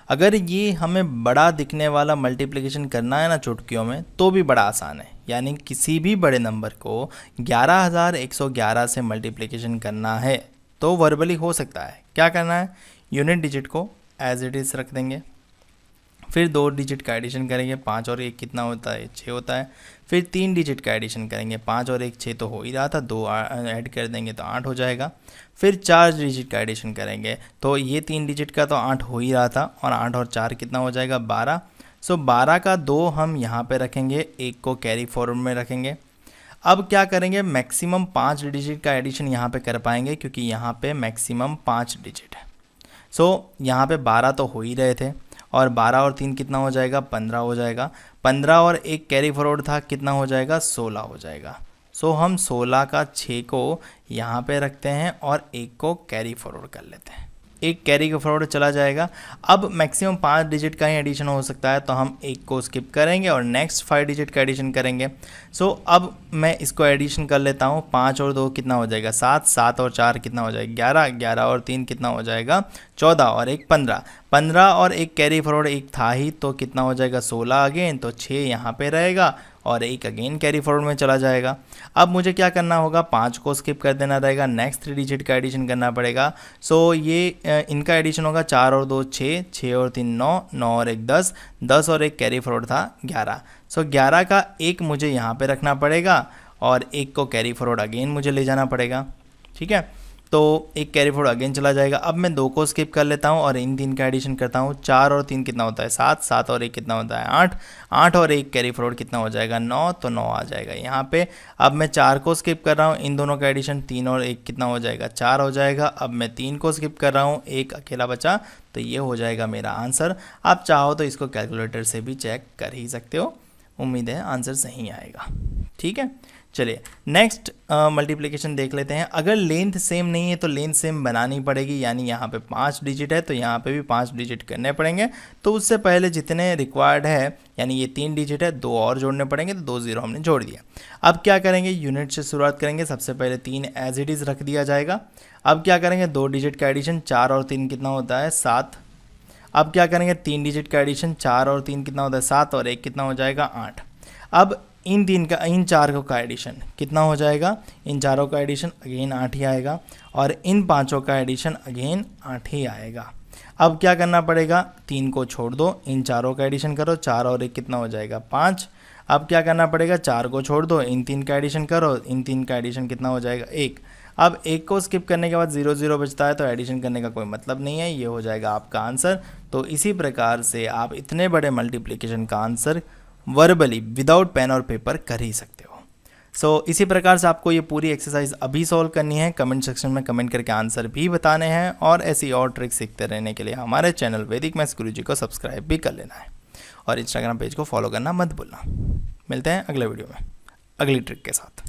अगर ये हमें बड़ा दिखने वाला मल्टीप्लिकेशन करना है ना चुटकियों में, तो भी बड़ा आसान है। यानी किसी भी बड़े नंबर को 11,111 से मल्टीप्लिकेशन करना है तो वर्बली हो सकता है। क्या करना है, यूनिट डिजिट को एज इट इज़ रख देंगे, फिर 2 डिजिट का एडिशन करेंगे, 5 और 1 कितना होता है, 6 होता है। फिर 3 डिजिट का एडिशन करेंगे, 5 और 1 6 तो हो ही रहा था, 2 ऐड कर देंगे तो 8 हो जाएगा। फिर 4 डिजिट का एडिशन करेंगे तो ये 3 डिजिट का तो 8 हो ही रहा था, और 8 और 4 कितना हो जाएगा, 12। सो 12 का 2 हम यहाँ पे रखेंगे, 1 को कैरी फॉरवर्ड में रखेंगे। अब क्या करेंगे, मैक्सिमम 5 डिजिट का एडिशन यहाँ पे कर पाएंगे क्योंकि यहाँ पे मैक्सिमम 5 डिजिट है। सो यहाँ पे 12 तो हो ही रहे थे, और 12 और 3 कितना हो जाएगा, 15 हो जाएगा। 15 और 1 कैरी फॉरवर्ड था, कितना हो जाएगा, 16 हो जाएगा। सो हम 16 का 6 को यहाँ पे रखते हैं और 1 को कैरी फॉरवर्ड कर लेते हैं, 1 कैरी फॉरवर्ड चला जाएगा। अब मैक्सिमम 5 डिजिट का ही एडिशन हो सकता है तो हम 1 को स्किप करेंगे और नेक्स्ट 5 डिजिट का एडिशन करेंगे। सो अब मैं इसको एडिशन कर लेता हूँ, 5 और 2 कितना हो जाएगा, 7, 7 और 4 कितना हो जाएगा, 11, 11 और 3 कितना हो जाएगा, 14 और 1 15, 15 और 1 कैरी फॉरवर्ड 1 था ही तो कितना हो जाएगा, 16 अगेन, तो 6 यहाँ पे रहेगा और 1 अगेन कैरी फॉरवर्ड में चला जाएगा। अब मुझे क्या करना होगा, 5 को स्किप कर देना रहेगा, नेक्स्ट 3 डिजिट का एडिशन करना पड़ेगा। सो ये इनका एडिशन होगा, 4 और 2 6, 6 और 3 9, 9 और 1 10, 10 और 1 कैरी फॉरवर्ड था 11। सो 11 का 1 मुझे यहाँ पे रखना पड़ेगा और 1 को कैरी फॉरवर्ड अगेन मुझे ले जाना पड़ेगा। ठीक है, तो 1 कैरी फॉरवर्ड अगेन चला जाएगा। अब मैं 2 को स्किप कर लेता हूँ और इन 3 का एडिशन करता हूँ, 4 और 3 कितना होता है, 7, 7 और 1 कितना होता है, 8, 8 और 1 कैरी फॉरवर्ड कितना हो जाएगा, 9, तो 9 आ जाएगा यहाँ पे। अब मैं 4 को स्किप कर रहा हूँ, इन दोनों का एडिशन 3 और 1 कितना हो जाएगा, 4 हो जाएगा। अब मैं 3 को स्किप कर रहा हूँ, 1 अकेला बचा, तो ये हो जाएगा मेरा आंसर। आप चाहो तो इसको कैलकुलेटर से भी चेक कर ही सकते हो, उम्मीद है आंसर सही आएगा। ठीक है, चलिए नेक्स्ट मल्टीप्लिकेशन देख लेते हैं। अगर लेंथ सेम नहीं है तो लेंथ सेम बनानी पड़ेगी, यानी यहाँ पे 5 डिजिट है तो यहाँ पे भी 5 डिजिट करने पड़ेंगे। तो उससे पहले जितने रिक्वायर्ड है, यानी ये 3 डिजिट है, 2 और जोड़ने पड़ेंगे, तो 2 0 हमने जोड़ दिया। अब क्या करेंगे, यूनिट से शुरुआत करेंगे, सबसे पहले 3 एज इट इज़ रख दिया जाएगा। अब क्या करेंगे, 2 डिजिट का एडिशन, 4 और 3 कितना होता है, 7। अब क्या करेंगे, 3 डिजिट का एडिशन, 4 और 3 कितना होता है, 7 और 1 कितना हो जाएगा, 8। अब इन 4 का एडिशन कितना हो जाएगा, इन चारों का एडिशन अगेन 8 ही आएगा, और इन 5 का एडिशन अगेन 8 ही आएगा। अब क्या करना पड़ेगा, 3 को छोड़ दो, इन 4 का एडिशन करो, 4 और 1 कितना हो जाएगा, 5। अब क्या करना पड़ेगा, 4 को छोड़ दो, इन 3 का एडिशन करो, इन 3 का एडिशन कितना हो जाएगा, 1। अब 1 को स्किप करने के बाद 0 0 बचता है तो एडिशन करने का कोई मतलब नहीं है, ये हो जाएगा आपका आंसर। तो इसी प्रकार से आप इतने बड़े मल्टीप्लिकेशन का आंसर वर्बली विदाउट पेन और पेपर कर ही सकते हो। सो इसी प्रकार से आपको ये पूरी एक्सरसाइज अभी सॉल्व करनी है, कमेंट सेक्शन में कमेंट करके आंसर भी बताने हैं, और ऐसी और ट्रिक्स सीखते रहने के लिए हमारे चैनल वैदिक मैथ्स गुरुजी को सब्सक्राइब भी कर लेना है, और इंस्टाग्राम पेज को फॉलो करना मत भूलना। मिलते हैं अगले वीडियो में अगली ट्रिक के साथ।